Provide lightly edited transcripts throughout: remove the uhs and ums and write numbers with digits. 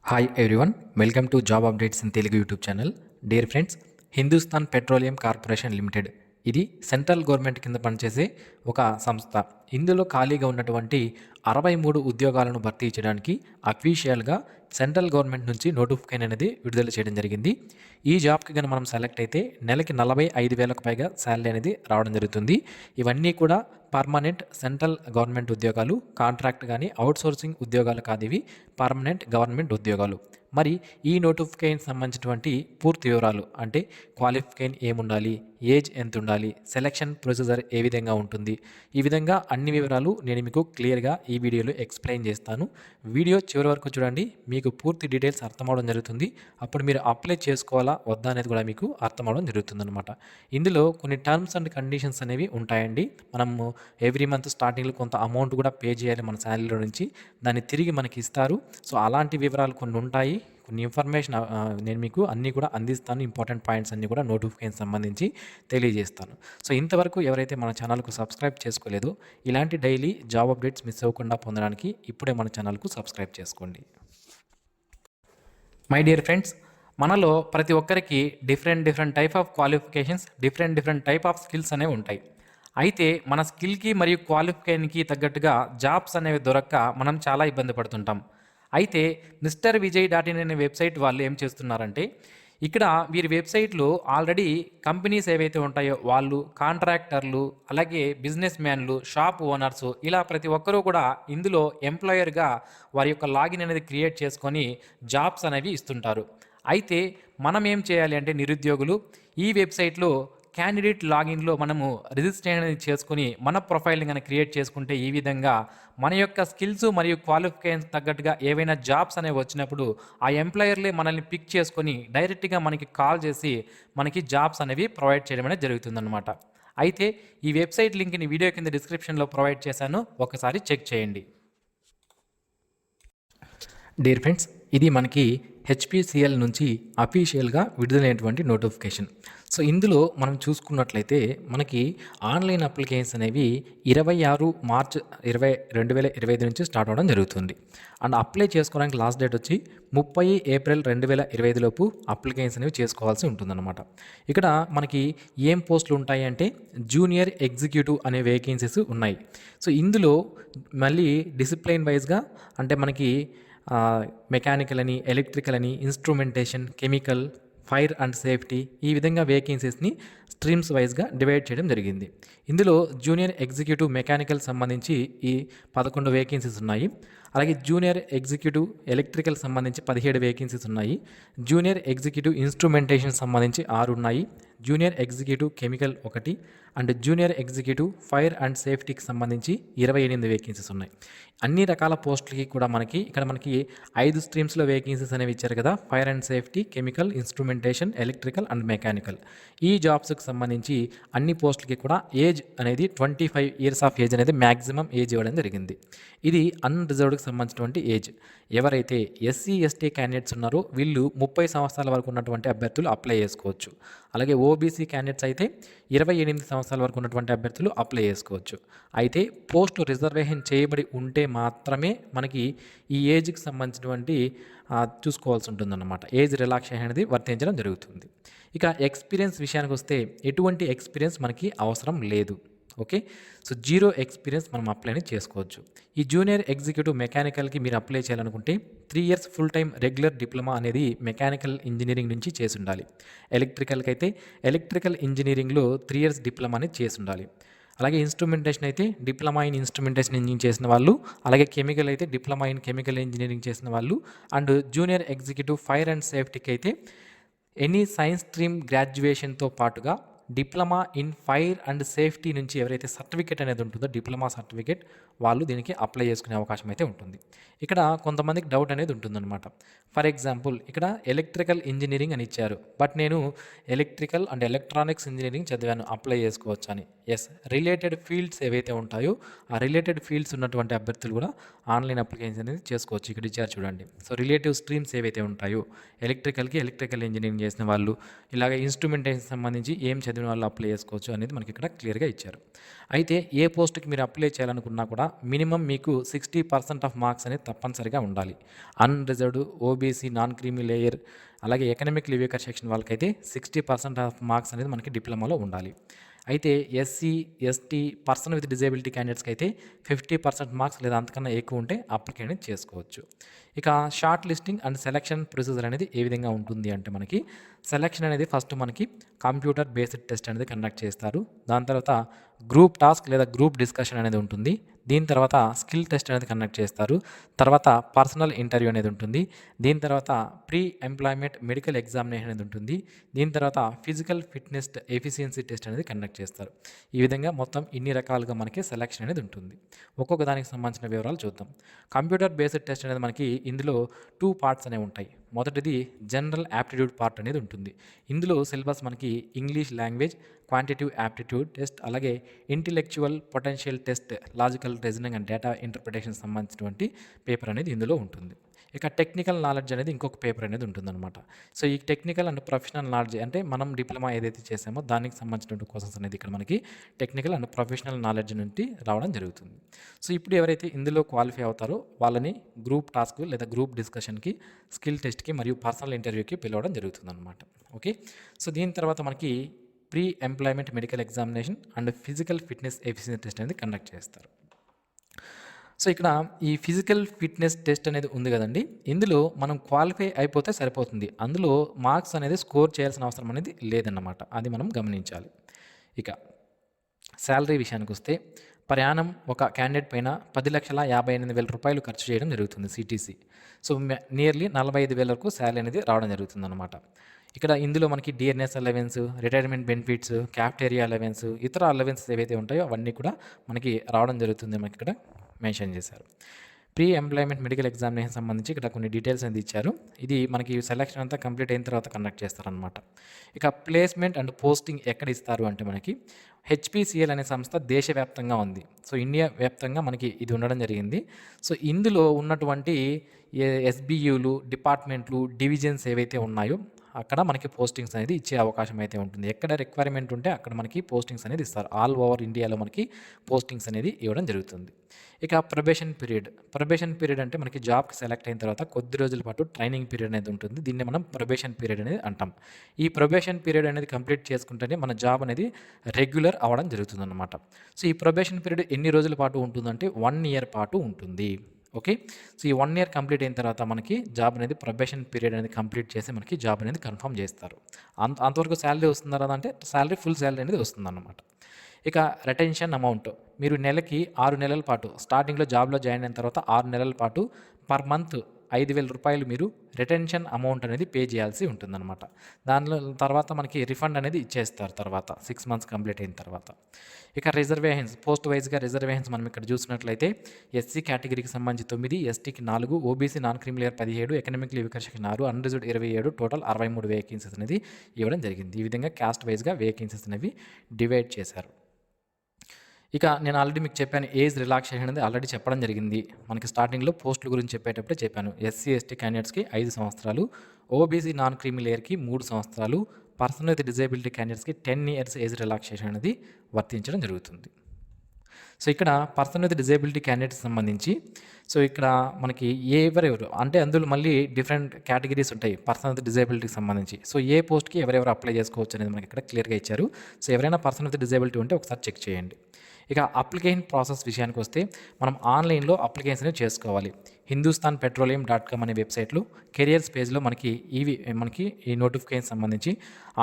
Hi everyone, welcome to job updates in Telugu YouTube channel. Dear friends, Hindustan petroleum corporation limited ఇది central government కింద పనిచేసే ఒక సంస్థ. ఇందులో ఖాళీగా ఉన్నటువంటి 63 ఉద్యోగాలను భర్తీ చేయడానికి అఫీషియల్గా సెంట్రల్ గవర్నమెంట్ నుంచి నోటిఫికేషన్ అనేది విడుదల చేయడం జరిగింది. ఈ జాబ్కి కనుక మనం సెలెక్ట్ అయితే నెలకి 45,000కు పైగా శాలరీ అనేది రావడం జరుగుతుంది. ఇవన్నీ కూడా పర్మనెంట్ సెంట్రల్ గవర్నమెంట్ ఉద్యోగాలు, కాంట్రాక్ట్ కానీ అవుట్సోర్సింగ్ ఉద్యోగాలు కాదు, ఇవి పర్మనెంట్ గవర్నమెంట్ ఉద్యోగాలు. మరి ఈ నోటిఫికేషన్ సంబంధించినటువంటి పూర్తి వివరాలు అంటే క్వాలిఫికేషన్ ఏముండాలి, ఏజ్ ఎంత ఉండాలి, సెలక్షన్ ప్రొసీజర్ ఏ విధంగా ఉంటుంది, ఈ విధంగా అన్ని వివరాలు నేను మీకు క్లియర్గా ఈ వీడియోలో ఎక్స్ప్లెయిన్ చేస్తాను. వీడియో చివరి వరకు చూడండి, మీకు పూర్తి డీటెయిల్స్ అర్థమవడం జరుగుతుంది. అప్పుడు మీరు అప్లై చేసుకోవాలా వద్దా అనేది కూడా మీకు అర్థమవడం జరుగుతుంది అనమాట. ఇందులో కొన్ని టర్మ్స్ అండ్ కండిషన్స్ అనేవి ఉంటాయండి. మనము ఎవ్రీ మంత్ స్టార్టింగ్లో కొంత అమౌంట్ కూడా పే చేయాలి మన శాలరీలో నుంచి, దాన్ని తిరిగి మనకి ఇస్తారు. సో అలాంటి వివరాలు కొన్ని ఉంటాయి, కొన్ని ఇన్ఫర్మేషన్ నేను మీకు అన్నీ కూడా అందిస్తాను. ఇంపార్టెంట్ పాయింట్స్ అన్నీ కూడా నోటిఫికేషన్ సంబంధించి తెలియజేస్తాను. సో ఇంతవరకు ఎవరైతే మన ఛానల్కు సబ్స్క్రైబ్ చేసుకోలేదో ఇలాంటి డైలీ జాబ్ అప్డేట్స్ మిస్ అవ్వకుండా పొందడానికి ఇప్పుడే మన ఛానల్కు సబ్స్క్రైబ్ చేసుకోండి. మై డియర్ ఫ్రెండ్స్, మనలో ప్రతి ఒక్కరికి different type of qualifications, different type of skills అనేవి ఉంటాయి. అయితే మన స్కిల్కి మరియు క్వాలిఫికేషన్కి తగ్గట్టుగా జాబ్స్ అనేవి దొరక్క మనం చాలా ఇబ్బంది పడుతుంటాం. అయితే మిస్టర్ విజయ్ .in అనే వెబ్సైట్ వాళ్ళు ఏం చేస్తున్నారంటే, ఇక్కడ వీరి వెబ్సైట్లో ఆల్రెడీ కంపెనీస్ ఏవైతే ఉంటాయో వాళ్ళు, కాంట్రాక్టర్లు, అలాగే బిజినెస్ మ్యాన్లు, షాప్ ఓనర్సు, ఇలా ప్రతి ఒక్కరూ కూడా ఇందులో ఎంప్లాయర్గా వారి యొక్క లాగిన్ అనేది క్రియేట్ చేసుకొని జాబ్స్ అనేవి ఇస్తుంటారు. అయితే మనం ఏం చేయాలి అంటే, నిరుద్యోగులు ఈ వెబ్సైట్లో క్యాండిడేట్ లాగిన్లో మనము రిజిస్ట్రేషన్ అనేది చేసుకుని మన ప్రొఫైల్ని కానీ క్రియేట్ చేసుకుంటే ఈ విధంగా మన యొక్క స్కిల్స్ మరియు క్వాలిఫికేషన్స్ తగ్గట్టుగా ఏవైనా జాబ్స్ అనేవి వచ్చినప్పుడు ఆ ఎంప్లాయర్లే మనల్ని పిక్ చేసుకొని డైరెక్ట్గా మనకి కాల్ చేసి మనకి జాబ్స్ అనేవి ప్రొవైడ్ చేయడం అనేది జరుగుతుందన్నమాట. అయితే ఈ వెబ్సైట్ లింక్ని వీడియో కింద డిస్క్రిప్షన్లో ప్రొవైడ్ చేశాను, ఒకసారి చెక్ చేయండి. డియర్ ఫ్రెండ్స్, ఇది మనకి హెచ్పిసిఎల్ నుంచి అఫీషియల్గా విడుదలైనటువంటి నోటిఫికేషన్. సో ఇందులో మనం చూసుకున్నట్లయితే మనకి ఆన్లైన్ అప్లికేషన్స్ అనేవి 26 మార్చ్ 2025 నుంచి స్టార్ట్ అవ్వడం జరుగుతుంది. అండ్ అప్లై చేసుకోవడానికి లాస్ట్ డేట్ వచ్చి 30 ఏప్రిల్ 2025 లోపు అప్లికేషన్స్ అనేవి చేసుకోవాల్సి ఉంటుందన్నమాట. ఇక్కడ మనకి ఏం పోస్టులు ఉంటాయి అంటే జూనియర్ ఎగ్జిక్యూటివ్ అనే వేకెన్సీస్ ఉన్నాయి. సో ఇందులో మళ్ళీ డిసిప్లైన్ వైజ్గా అంటే మనకి మెకానికల్ అని, ఎలక్ట్రికల్ అని, instrumentation, chemical, fire and safety, ఈ విధంగా వేకెన్సీస్ని స్ట్రీమ్స్ వైజ్గా డివైడ్ చేయడం జరిగింది. ఇందులో జూనియర్ ఎగ్జిక్యూటివ్ మెకానికల్ సంబంధించి ఈ 11 వేకెన్సీస్ ఉన్నాయి. అలాగే జూనియర్ ఎగ్జిక్యూటివ్ ఎలక్ట్రికల్ సంబంధించి 17 వేకెన్సీస్ ఉన్నాయి. జూనియర్ ఎగ్జిక్యూటివ్ ఇన్స్ట్రుమెంటేషన్ సంబంధించి 6 ఉన్నాయి. Junior executive chemical 1 and junior executive fire and సేఫ్టీకి సంబంధించి 28 వేకెన్సీస్ ఉన్నాయి. అన్ని రకాల పోస్టులకి కూడా ఇక్కడ మనకి 5 స్ట్రీమ్స్లో వేకెన్సీస్ అనేవి ఇచ్చారు కదా, fire and safety, chemical, instrumentation, electrical and mechanical. ఈ జాబ్స్కి సంబంధించి అన్ని పోస్టులకి కూడా ఏజ్ అనేది 25 ఇయర్స్ ఆఫ్ ఏజ్ అనేది మ్యాక్సిమం ఏజ్ ఇవ్వడం జరిగింది. ఇది అన్రిజర్వ్డ్కి సంబంధించినటువంటి ఏజ్. ఎవరైతే ఎస్సీ ఎస్టీ క్యాండిడేట్స్ ఉన్నారో వీళ్ళు 30 సంవత్సరాల వరకు ఉన్నటువంటి అభ్యర్థులు అప్లై చేసుకోవచ్చు. అలాగే ఓబీసీ క్యాండిడేట్స్ అయితే 28 సంవత్సరాల వరకు ఉన్నటువంటి అభ్యర్థులు అప్లై చేసుకోవచ్చు. అయితే పోస్ట్ రిజర్వేషన్ చేయబడి ఉంటే మాత్రమే మనకి ఈ ఏజ్కి సంబంధించినటువంటి చూసుకోవాల్సి ఉంటుందన్నమాట. ఏజ్ రిలాక్సేషన్ అనేది వర్తించడం జరుగుతుంది. ఇక ఎక్స్పీరియన్స్ విషయానికి వస్తే ఎటువంటి ఎక్స్పీరియన్స్ మనకి అవసరం లేదు. ఓకే, సో 0 ఎక్స్పీరియన్స్ మనం అప్లై చేసుకోవచ్చు. ఈ జూనియర్ ఎగ్జిక్యూటివ్ మెకానికల్కి మీరు అప్లై చేయాలనుకుంటే 3 years full time regular diploma అనేది మెకానికల్ ఇంజనీరింగ్ నుంచి చేసి ఉండాలి. ఎలక్ట్రికల్కి అయితే ఎలక్ట్రికల్ ఇంజనీరింగ్లో 3 ఇయర్స్ డిప్లొమా అనేది చేసి ఉండాలి. అలాగే ఇన్స్ట్రుమెంటేషన్ అయితే డిప్లొమా ఇన్ ఇన్స్ట్రుమెంటేషన్ ఇంజనీరింగ్ చేసిన వాళ్ళు, అలాగే కెమికల్ అయితే డిప్లొమా ఇన్ కెమికల్ ఇంజనీరింగ్ చేసిన వాళ్ళు, and junior executive fire and సేఫ్టీకి అయితే ఎనీ సైన్స్ స్ట్రీమ్ గ్రాడ్యుయేషన్తో పాటుగా diploma in fire and safety నుంచి ఎవరైతే సర్టిఫికేట్ అనేది ఉంటుందో డిప్లొమా సర్టిఫికేట్, వాళ్ళు దీనికి అప్లై చేసుకునే అవకాశం అయితే ఉంటుంది. ఇక్కడ కొంతమందికి డౌట్ అనేది ఉంటుందన్నమాట. ఫర్ ఎగ్జాంపుల్ ఇక్కడ ఎలక్ట్రికల్ ఇంజనీరింగ్ అని ఇచ్చారు, బట్ నేను ఎలక్ట్రికల్ అండ్ ఎలక్ట్రానిక్స్ ఇంజనీరింగ్ చదివాను, అప్లై చేసుకోవచ్చు అని. ఎస్, రిలేటెడ్ ఫీల్డ్స్ ఏవైతే ఉంటాయో ఆ రిలేటెడ్ ఫీల్డ్స్ ఉన్నటువంటి అభ్యర్థులు కూడా ఆన్లైన్ అప్లికేషన్ అనేది చేసుకోవచ్చు. ఇక్కడ ఇచ్చారు చూడండి. సో రిలేటివ్ స్ట్రీమ్స్ ఏవైతే ఉంటాయో ఎలక్ట్రికల్కి ఎలక్ట్రికల్ ఇంజనీరింగ్ చేసిన వాళ్ళు, ఇలాగ ఇన్స్ట్రుమెంటేషన్ సంబంధించి ఏం చదివి పొందిన వాళ్ళు అప్లై చేసుకోవచ్చు అనేది మనకి ఇక్కడ క్లియర్గా ఇచ్చారు. అయితే ఏ పోస్ట్కి మీరు అప్లై చేయాలనుకున్నా కూడా మినిమం మీకు 60% ఆఫ్ మార్క్స్ అనేది తప్పనిసరిగా ఉండాలి. Unreserved, OBC, non creamy layer, అలాగే ఎకనామికలీ వీకర్ సెక్షన్ వాళ్ళకైతే 60% ఆఫ్ మార్క్స్ అనేది మనకి డిప్లొమాలో ఉండాలి. అయితే SC, ST, person with disability క్యాండిడేట్స్కి అయితే 50% మార్క్స్ లేదా అంతకన్నా ఎక్కువ ఉంటే అప్లికేషన్ అనేది చేసుకోవచ్చు. ఇక short listing and selection procedure అనేది ఏ విధంగా ఉంటుంది అంటే మనకి సెలక్షన్ అనేది ఫస్ట్ మనకి కంప్యూటర్ బేస్డ్ టెస్ట్ అనేది కండక్ట్ చేస్తారు. దాని తర్వాత గ్రూప్ టాస్క్ లేదా గ్రూప్ డిస్కషన్ అనేది ఉంటుంది. దీని తర్వాత స్కిల్ టెస్ట్ అనేది కండక్ట్ చేస్తారు. తర్వాత పర్సనల్ ఇంటర్వ్యూ అనేది ఉంటుంది. దీని తర్వాత ప్రీ ఎంప్లాయ్మెంట్ మెడికల్ ఎగ్జామినేషన్ అనేది ఉంటుంది. దీని తర్వాత ఫిజికల్ ఫిట్నెస్ ఎఫిషియన్సీ టెస్ట్ అనేది కండక్ట్ చేస్తారు. ఈ విధంగా మొత్తం ఇన్ని రకాలుగా మనకి సెలక్షన్ అనేది ఉంటుంది. ఒక్కొక్క దానికి సంబంధించిన వివరాలు చూద్దాం. కంప్యూటర్ బేస్డ్ టెస్ట్ అనేది మనకి ఇందులో 2 పార్ట్స్ అనేవి ఉంటాయి. మొదటిది జనరల్ యాప్టిట్యూడ్ పార్ట్ అనేది ఉంటుంది. ఇందులో సిలబస్ మనకి English language, quantitative aptitude test, అలాగే intellectual potential test, logical reasoning and data interpretation సంబంధించినటువంటి పేపర్ అనేది ఇందులో ఉంటుంది. ఇక టెక్నికల్ నాలెడ్జ్ అనేది ఇంకొక పేపర్ అనేది ఉంటుందన్నమాట. సో ఈ టెక్నికల్ అండ్ ప్రొఫెషనల్ నాలెడ్జ్ అంటే మనం డిప్లొమా ఏదైతే చేసామో దానికి సంబంధించినటువంటి క్వశ్చన్స్ అనేది ఇక్కడ మనకి టెక్నికల్ అండ్ ప్రొఫెషనల్ నాలెడ్జ్ నుండి రావడం జరుగుతుంది. సో ఇప్పుడు ఎవరైతే ఇందులో క్వాలిఫై అవుతారో వాళ్ళని గ్రూప్ టాస్క్ లేదా గ్రూప్ డిస్కషన్కి, స్కిల్ టెస్ట్కి మరియు పర్సనల్ ఇంటర్వ్యూకి పిలవడం జరుగుతుందన్నమాట. ఓకే, సో దీని తర్వాత మనకి pre employment medical examination and physical fitness efficiency test అనేది కండక్ట్ చేస్తారు. సో ఇక్కడ ఈ ఫిజికల్ ఫిట్నెస్ టెస్ట్ అనేది ఉంది కదండి, ఇందులో మనం క్వాలిఫై అయిపోతే సరిపోతుంది. అందులో మార్క్స్ అనేది స్కోర్ చేయాల్సిన అవసరం అనేది లేదన్నమాట. అది మనం గమనించాలి. ఇక శాలరీ విషయానికి వస్తే ప్రయాణం ఒక క్యాండిడేట్ పైన 10,58,000 రూపాయలు ఖర్చు చేయడం జరుగుతుంది సిటీసీ. సో నియర్లీ 45,000 వరకు శాలరీ అనేది రావడం జరుగుతుంది అనమాట. ఇక్కడ ఇందులో మనకి DNS allowance, retirement benefits, cafeteria allowance, ఇతర అలవెన్సెస్ ఏవైతే ఉంటాయో అవన్నీ కూడా మనకి రావడం జరుగుతుంది. మనకి ఇక్కడ మెన్షన్ చేశారు. ప్రీ ఎంప్లాయ్మెంట్ మెడికల్ ఎగ్జామినేషన్ సంబంధించి ఇక్కడ కొన్ని డీటెయిల్స్ అనేది ఇచ్చారు. ఇది మనకి సెలక్షన్ అంతా కంప్లీట్ అయిన తర్వాత కండక్ట్ చేస్తారనమాట. ఇక ప్లేస్మెంట్ అండ్ పోస్టింగ్ ఎక్కడ ఇస్తారు అంటే మనకి హెచ్పిసిఎల్ అనే సంస్థ దేశవ్యాప్తంగా ఉంది. సో ఇండియా వ్యాప్తంగా మనకి ఇది ఉండడం జరిగింది. సో ఇందులో ఉన్నటువంటి ఎస్బియులు, డిపార్ట్మెంట్లు, డివిజన్స్ ఏవైతే ఉన్నాయో అక్కడ మనకి పోస్టింగ్స్ అనేది ఇచ్చే అవకాశం అయితే ఉంటుంది. ఎక్కడ రిక్వైర్మెంట్ ఉంటే అక్కడ మనకి పోస్టింగ్స్ అనేది ఇస్తారు. ఆల్ ఓవర్ ఇండియాలో మనకి పోస్టింగ్స్ అనేది ఇవ్వడం జరుగుతుంది. ఇక ప్రొబేషన్ పీరియడ్ అంటే మనకి జాబ్కి సెలెక్ట్ అయిన తర్వాత కొద్ది రోజుల పాటు ట్రైనింగ్ పీరియడ్ అనేది ఉంటుంది. దీన్ని మనం ప్రొబేషన్ పీరియడ్ అనేది అంటాం. ఈ ప్రొబేషన్ పీరియడ్ అనేది కంప్లీట్ చేసుకుంటేనే మన జాబ్ అనేది రెగ్యులర్ అవ్వడం జరుగుతుందన్నమాట. సో ఈ ప్రొబేషన్ పీరియడ్ ఎన్ని రోజుల పాటు ఉంటుందంటే 1 ఇయర్ పాటు ఉంటుంది. ఓకే, సో ఈ 1 ఇయర్ కంప్లీట్ అయిన తర్వాత మనకి జాబ్ అనేది ప్రొబేషన్ పీరియడ్ అనేది కంప్లీట్ చేసి మనకి జాబ్ అనేది కన్ఫర్మ్ చేస్తారు. అంతవరకు శాలరీ వస్తుందా రాదా అంటే ఫుల్ శాలరీ అనేది వస్తుందన్నమాట. ఇక రిటెన్షన్ అమౌంట్ మీరు నెలకి 6 నెలల పాటు స్టార్టింగ్లో జాబ్లో జాయిన్ అయిన తర్వాత 6 నెలల పాటు పర్ మంత్ 5,000 రూపాయలు మీరు రిటెన్షన్ అమౌంట్ అనేది పే చేయాల్సి ఉంటుందన్నమాట. దానిలో తర్వాత మనకి రిఫండ్ అనేది ఇచ్చేస్తారు తర్వాత 6 మంత్స్ కంప్లీట్ అయిన తర్వాత. ఇక రిజర్వేషన్స్ పోస్ట్ వైజ్గా రిజర్వేషన్స్ మనం ఇక్కడ చూసినట్లయితే ఎస్సీ కేటగిరీకి సంబంధించి 9, ఎస్టీకి 4, OBC non creamy layer 17, economically weaker section 6, unreserved 27, total 63 vacancies అనేది ఇవ్వడం జరిగింది. ఈ విధంగా క్యాస్ట్ వైజ్గా వేకెన్సీస్ అనేవి డివైడ్ చేశారు. ఇక నేను ఆల్రెడీ మీకు చెప్పాను, ఏజ్ రిలాక్సేషన్ అనేది ఆల్రెడీ చెప్పడం జరిగింది. మనకి స్టార్టింగ్లో పోస్టుల గురించి చెప్పేటప్పుడే చెప్పాను. ఎస్సీ ఎస్టీ క్యాండిడేట్స్కి 5 సంవత్సరాలు, ఓబీసీ నాన్ క్రీమీ లేయర్కి 3 సంవత్సరాలు, పర్సన్ విత్ డిజేబిలిటీ క్యాండిడేట్స్కి 10 ఇయర్స్ ఏజ్ రిలాక్సేషన్ అనేది వర్తించడం జరుగుతుంది. సో ఇక్కడ పర్సన్ విత్ డిజేబిలిటీ క్యాండిడేట్స్ సంబంధించి సో ఇక్కడ మనకి ఎవరెవరు అంటే అందులో మళ్ళీ డిఫరెంట్ కేటగిరీస్ ఉంటాయి పర్సన్ విత్ డిజేబిలిటీకి సంబంధించి. సో ఏ పోస్ట్కి ఎవరెవరు అప్లై చేసుకోవచ్చు అనేది మనకి ఇక్కడ క్లియర్గా ఇచ్చారు. సో ఎవరైనా పర్సన్ విత్ డిజేబిలిటీ ఉంటే ఒకసారి చెక్ చేయండి. ఇక అప్లికేషన్ ప్రాసెస్ విషయానికి వస్తే మనం ఆన్లైన్లో అప్లికేషన్ చేసుకోవాలి. hindustanpetroleum.com అనే వెబ్సైట్లో కెరియర్స్ పేజ్లో మనకి ఈ నోటిఫికేషన్ సంబంధించి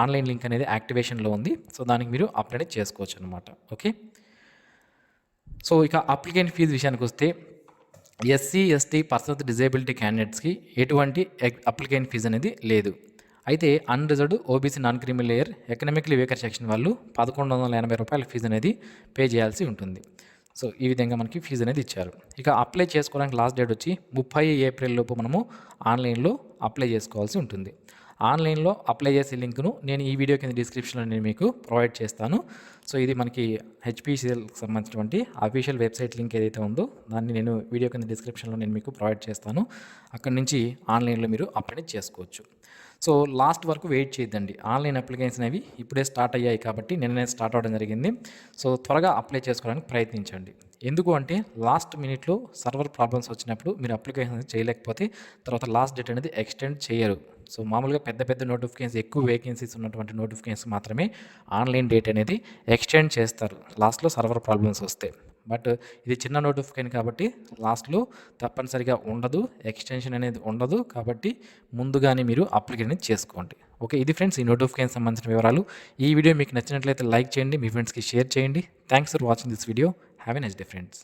ఆన్లైన్ లింక్ అనేది యాక్టివేషన్లో ఉంది. సో దానికి మీరు అప్లై చేసుకోవచ్చు అనమాట. ఓకే, సో ఇక అప్లికేషన్ ఫీజు విషయానికి వస్తే SC ST person with disability క్యాండిడేట్స్కి ఎటువంటి అప్లికేషన్ ఫీజు అనేది లేదు. అయితే unreserved, OBC non creamy layer, economically weaker section వాళ్ళు 1,180 రూపాయల ఫీజు అనేది పే చేయాల్సి ఉంటుంది. సో ఈ విధంగా మనకి ఫీజు అనేది ఇచ్చారు. ఇక అప్లై చేసుకోవడానికి లాస్ట్ డేట్ వచ్చి 30 ఏప్రిల్ లోపు మనము ఆన్లైన్లో అప్లై చేసుకోవాల్సి ఉంటుంది. ఆన్లైన్లో అప్లై చేసే లింక్ను నేను ఈ వీడియో కింద డిస్క్రిప్షన్లో నేను మీకు ప్రొవైడ్ చేస్తాను. సో ఇది మనకి హెచ్పిసిఎల్కి సంబంధించినటువంటి అఫీషియల్ వెబ్సైట్ లింక్ ఏదైతే ఉందో దాన్ని నేను వీడియో కింద డిస్క్రిప్షన్లో నేను మీకు ప్రొవైడ్ చేస్తాను. అక్కడి నుంచి ఆన్లైన్లో మీరు అప్లై చేసుకోవచ్చు. సో లాస్ట్ వరకు వెయిట్ చేయొద్దండి. ఆన్‌లైన్ అప్లికేషన్స్ అనేవి ఇప్పుడే స్టార్ట్ అయ్యాయి కాబట్టి నిన్ననే స్టార్ట్ అవ్వడం జరిగింది. సో త్వరగా అప్లై చేసుకోవడానికి ప్రయత్నించండి. ఎందుకు అంటే లాస్ట్ మినిట్‌లో సర్వర్ ప్రాబ్లమ్స్ వచ్చినప్పుడు మీరు అప్లికేషన్ అనేది చేయలేకపోతే తర్వాత లాస్ట్ డేట్ అనేది ఎక్స్టెండ్ చేయరు. సో మామూలుగా పెద్ద పెద్ద నోటిఫికేషన్స్ ఎక్కువ వేకెన్సీస్ ఉన్నటువంటి నోటిఫికేషన్స్ మాత్రమే ఆన్‌లైన్ డేట్ అనేది ఎక్స్టెండ్ చేస్తారు లాస్ట్‌లో సర్వర్ ప్రాబ్లమ్స్ వస్తే. బట్ ఇది చిన్న నోటిఫికేషన్ కాబట్టి లాస్ట్‌లో తప్పనిసరిగా ఉండదు. ఎక్స్టెన్షన్ అనేది ఉండదు. కాబట్టి ముందుగానే మీరు అప్లికేషన్ అనేది చేసుకోండి. ఓకే. ఇది ఫ్రెండ్స్ ఈ నోటిఫికేషన్ సంబంధించిన వివరాలు. ఈ వీడియో మీకు నచ్చినట్లయితే లైక్ చేయండి. మీ ఫ్రెండ్స్‌కి షేర్ చేయండి. Thanks for watching this video. Have a nice day friends.